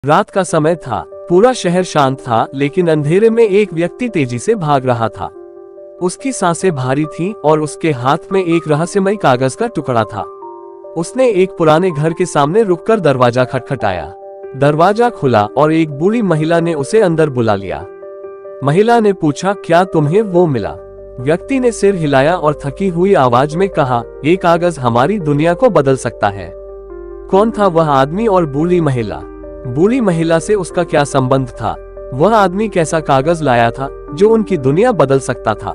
रात का समय था, पूरा शहर शांत था, लेकिन अंधेरे में एक व्यक्ति तेजी से भाग रहा था। उसकी सांसें भारी थीं और उसके हाथ में एक रहस्यमय कागज का टुकड़ा था। उसने एक पुराने घर के सामने रुककर दरवाजा खटखटाया। दरवाजा खुला और एक बूढ़ी महिला ने उसे अंदर बुला लिया। महिला ने पूछा, क्या तुम्हें वो मिला? व्यक्ति ने सिर हिलाया और थकी हुई आवाज में कहा, ये कागज हमारी दुनिया को बदल सकता है। कौन था वह आदमी और बूढ़ी महिला? बूढ़ी महिला से उसका क्या संबंध था? वह आदमी कैसा कागज लाया था जो उनकी दुनिया बदल सकता था?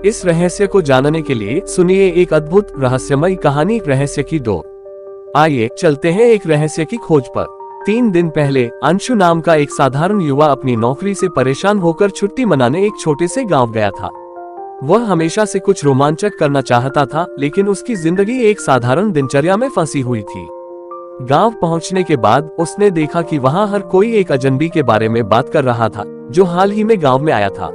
इस रहस्य को जानने के लिए सुनिए एक अद्भुत रहस्यमय कहानी, रहस्य की डोर। आइए चलते हैं एक रहस्य की खोज पर। 3 दिन पहले अंशु नाम का एक साधारण युवा अपनी नौकरी से परेशान होकर छुट्टी मनाने एक छोटे से गांव गया था। वह हमेशा से कुछ रोमांचक करना चाहता था, लेकिन उसकी जिंदगी एक साधारण दिनचर्या में फंसी हुई थी। गांव पहुंचने के बाद उसने देखा कि वहां हर कोई एक अजनबी के बारे में बात कर रहा था जो हाल ही में गांव में आया था।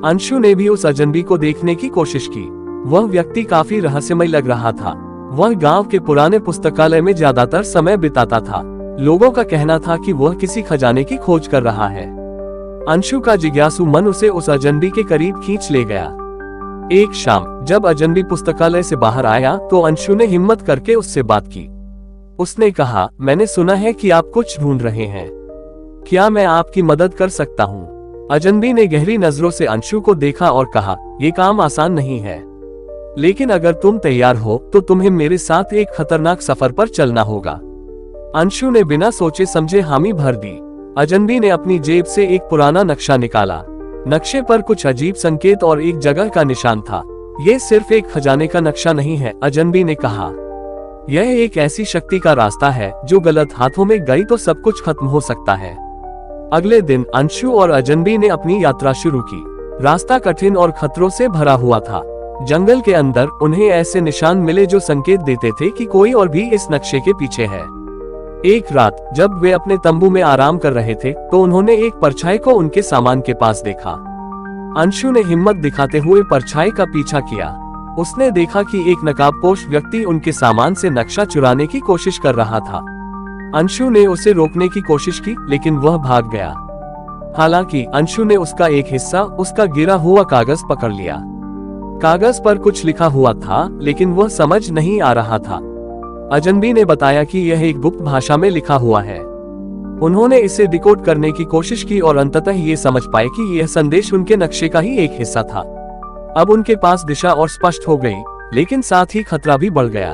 अंशु ने भी उस अजनबी को देखने की कोशिश की। वह व्यक्ति काफी रहस्यमय लग रहा था। वह गांव के पुराने पुस्तकालय में ज्यादातर समय बिताता था। लोगों का कहना था कि वह किसी खजाने की खोज कर रहा है। अंशु का जिज्ञासु मन उसे उस अजनबी के करीब खींच ले गया। एक शाम जब अजनबी पुस्तकालय से बाहर आया तो अंशु ने हिम्मत करके उससे बात की। उसने कहा, मैंने सुना है कि आप कुछ ढूंढ रहे हैं। क्या मैं आपकी मदद कर सकता हूँ? अजनबी ने गहरी नजरों से अंशु को देखा और कहा, ये काम आसान नहीं है, लेकिन अगर तुम तैयार हो तो तुम्हें मेरे साथ एक खतरनाक सफर पर चलना होगा। अंशु ने बिना सोचे समझे हामी भर दी। अजनबी ने अपनी जेब से एक पुराना नक्शा निकाला। नक्शे पर कुछ अजीब संकेत और एक जगह का निशान था। ये सिर्फ एक खजाने का नक्शा नहीं है, अजनबी ने कहा। यह एक ऐसी शक्ति का रास्ता है जो गलत हाथों में गई तो सब कुछ खत्म हो सकता है। अगले दिन अंशु और अजनबी ने अपनी यात्रा शुरू की। रास्ता कठिन और खतरों से भरा हुआ था। जंगल के अंदर उन्हें ऐसे निशान मिले जो संकेत देते थे कि कोई और भी इस नक्शे के पीछे है। एक रात जब वे अपने तंबू में आराम कर रहे थे तो उन्होंने एक परछाई को उनके सामान के पास देखा। अंशु ने हिम्मत दिखाते हुए परछाई का पीछा किया। उसने देखा कि एक नकाबपोश व्यक्ति उनके सामान से नक्शा चुराने की कोशिश कर रहा था। अंशु ने उसे रोकने की कोशिश की, लेकिन वह भाग गया। हालांकि अंशु ने उसका एक हिस्सा, उसका गिरा हुआ कागज पकड़ लिया। कागज पर कुछ लिखा हुआ था, लेकिन वह समझ नहीं आ रहा था। अजनबी ने बताया कि यह एक गुप्त भाषा में लिखा हुआ है। उन्होंने इसे डिकोड करने की कोशिश की और अंततः ये समझ पाए कि यह संदेश उनके नक्शे का ही एक हिस्सा था। अब उनके पास दिशा और स्पष्ट हो गई, लेकिन साथ ही खतरा भी बढ़ गया।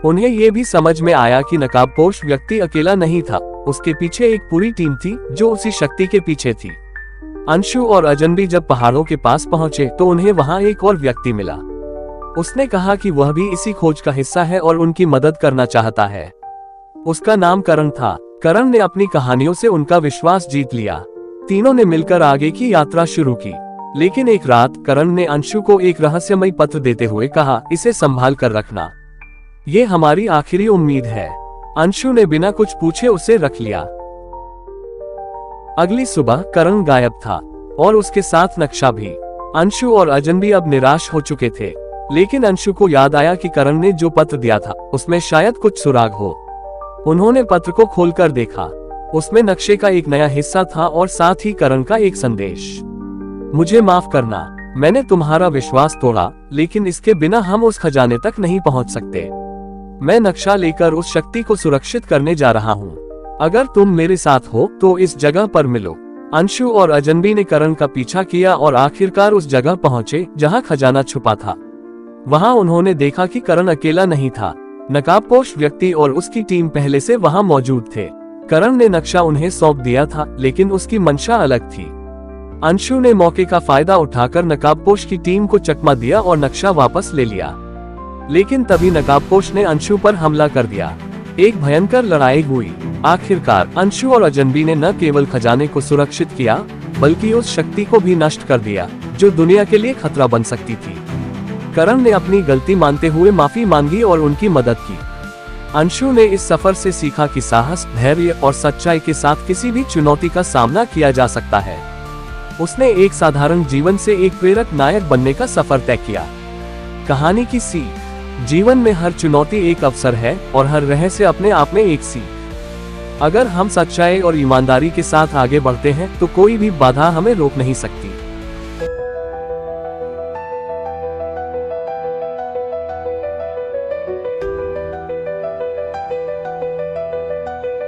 उन्हें यह भी समझ में आया कि नकाबपोश व्यक्ति अकेला नहीं था, उसके पीछे एक पूरी टीम थी जो उसी शक्ति के पीछे थी। अंशु और अजनबी जब पहाड़ों के पास पहुंचे तो उन्हें वहां एक और व्यक्ति मिला। उसने कहा कि वह भी इसी खोज का हिस्सा है और उनकी मदद करना चाहता है। उसका नाम करण था। करण ने अपनी कहानियों से उनका विश्वास जीत लिया। तीनों ने मिलकर आगे की यात्रा शुरू की। लेकिन एक रात करण ने अंशु को एक रहस्यमय पत्र देते हुए कहा, इसे संभाल कर रखना, ये हमारी आखिरी उम्मीद है। अंशु ने बिना कुछ पूछे उसे रख लिया। अगली सुबह करण गायब था और उसके साथ नक्शा भी। अंशु और अजनबी अब निराश हो चुके थे, लेकिन अंशु को याद आया कि करण ने जो पत्र दिया था उसमें शायद कुछ सुराग हो। उन्होंने पत्र को खोलकर देखा। उसमें नक्शे का एक नया हिस्सा था और साथ ही करण का एक संदेश, मुझे माफ करना, मैंने तुम्हारा विश्वास तोड़ा, लेकिन इसके बिना हम उस खजाने तक नहीं पहुंच सकते। मैं नक्शा लेकर उस शक्ति को सुरक्षित करने जा रहा हूं। अगर तुम मेरे साथ हो तो इस जगह पर मिलो। अंशु और अजनबी ने करण का पीछा किया और आखिरकार उस जगह पहुंचे जहां खजाना छुपा था। वहां उन्होंने देखा कि करण अकेला नहीं था। नकाबपोश व्यक्ति और उसकी टीम पहले से वहां मौजूद थे। करण ने नक्शा उन्हें सौंप दिया था, लेकिन उसकी मंशा अलग थी। अंशु ने मौके का फायदा उठाकर नकाबपोश की टीम को चकमा दिया और नक्शा वापस ले लिया। लेकिन तभी नकाबपोश ने अंशु पर हमला कर दिया। एक भयंकर लड़ाई हुई। आखिरकार अंशु और अजनबी ने न केवल खजाने को सुरक्षित किया, बल्कि उस शक्ति को भी नष्ट कर दिया जो दुनिया के लिए खतरा बन सकती थी। करण ने अपनी गलती मानते हुए माफी मांगी और उनकी मदद की। अंशु ने इस सफर से सीखा कि साहस, धैर्य और सच्चाई के साथ किसी भी चुनौती का सामना किया जा सकता है। उसने एक साधारण जीवन से एक प्रेरक नायक बनने का सफर तय किया। कहानी की सीख, जीवन में हर चुनौती एक अवसर है और हर रहस्य अपने आप में एक सीख अगर हम सच्चाई और ईमानदारी के साथ आगे बढ़ते हैं तो कोई भी बाधा हमें रोक नहीं सकती।